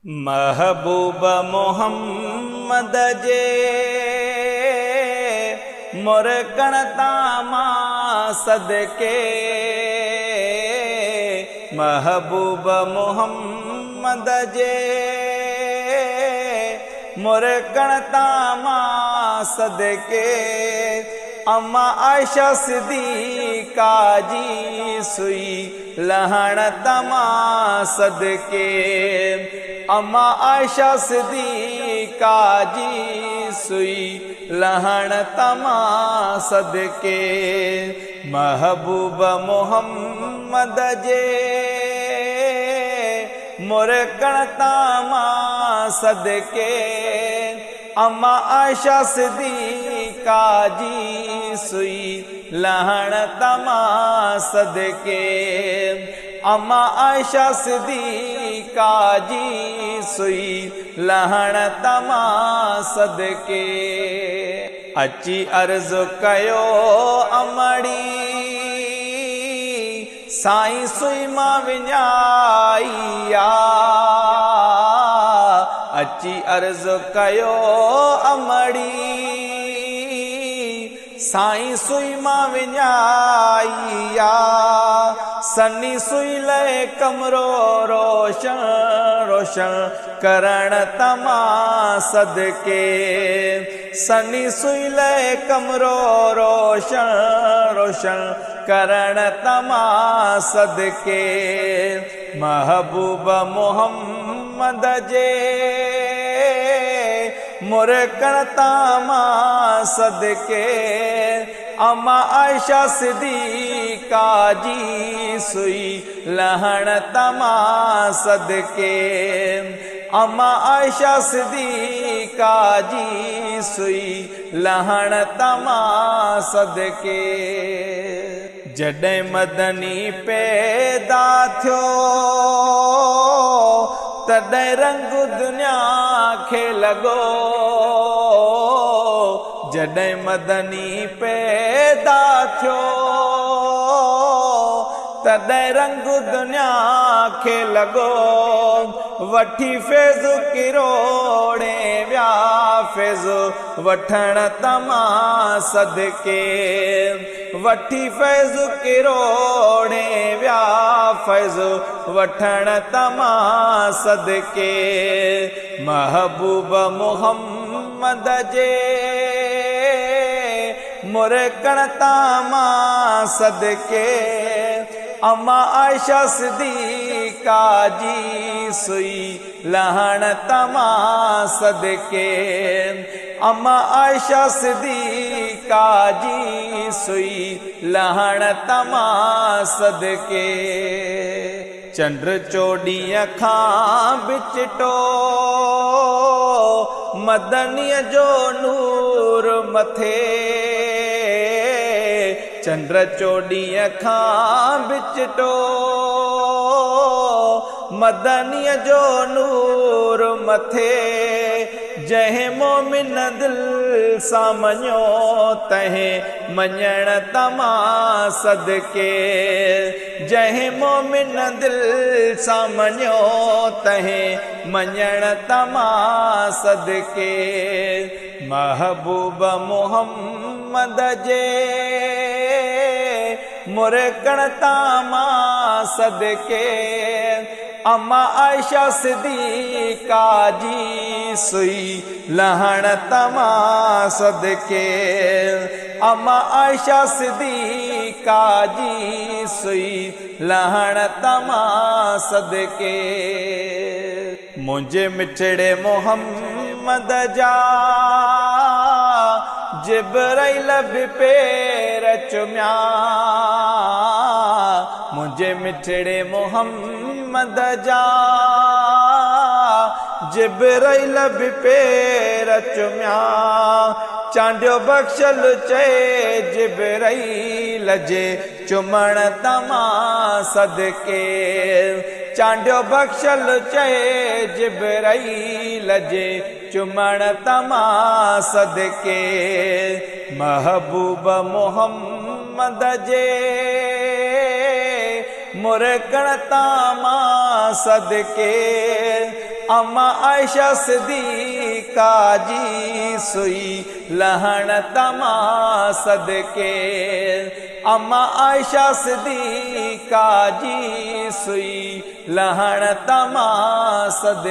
महबूब मोहम्मद जे मुरकणतामा सदके। महबूब मोहम्मद जे मुरकणतामा सदके। अम्मा आयशा सिद्दीक़ा जी सुई लहण तमा सदके। अम्मा आयशा सिद्दीक़ा जी सुई लहण तमा सदके। महबूब मोहम्मद जे मुरकणतामा सदके। अम्मा आयशा सिद्दीक़ा जी सुई लहण तमा सदके। अम्मा आयशा सिद्दीक़ा जी सुई लहण तमा सदके। अची अर्ज़ कयो अमड़ी साईं सुई मां विञाईया। अची अर्ज़ कयो अमड़ी साईं सुई मां विञाईया। सनी सुई लय कमरो रोशन रोशन करण तमा सदके। सनी सुई लय कमरो रोशन रोशन करण तमा सदके। महबूब मोहम्मद जे मुरकणतामा सदके। अम्मा आयशा सिद्दीक़ा जी सुई लहण तमा सदके। अम्मा आयशा सिद्दीक़ा जी सुई लहण तमा सदके। जॾहिं मदनी पैदा थियो तॾहिं रंग दुनिया खे लॻो। जॾहिं मदनी पैदा थियो तॾहिं रंग दुनिया खे लॻो। वठी फैज़ किरोड़े विया फैज़ वठण तमा सदके। वठी फैज़ किरोड़े विया फैज़ वठण तमा सदके। महबूब मोहम्मद जे मुरकणतामा सदके। अम्मा आयशा सिद्दीक़ा जी सुई लहण तमा सदके। अम्मा आयशा सिद्दीक़ा जी सुई लहण तमा सदके। चंद्र चोॾीअ खां बिचिटो मदनीअ जो नूर मथे। चंद्र चोॾीअ खां बिचिटो मदनीअ जो नूर मथे। जंहिं मोमिन दिल सां मञो तंहिं मञण तमा सदके। जंहिं मोमिन दिल सां मञो तंहिं मञण तमा सदके। महबूब मोहम्मद जे मुरकणतामा सदके। अम्मा आयशा सिद्दीक़ा जी सुई लहण तमा सदके। अम्मा आयशा सिद्दीक़ा जी सुई लहण तमा सदके। मुंहिंजे मिठड़े मोहम्मद जा जिब्राइल बि पेर चुमिया। मुंहिंजे मिठड़े मोहम्मद जा जिब्राइल बि पेर चुमिया। चांडियो बख़्शल चए जिब्राइल जे चुमण तमा सदके। चांडियो बख़्शल चए जिब्राइल जे चुमण तमा सदके। महबूब मोहम्मद जे मुरकणतामा सदके। अम्मा आयशा सिद्दीका जी सुई लहण तमा सदके। अम्मा आयशा सिद्दीका जी सुई लहण तमा सदके।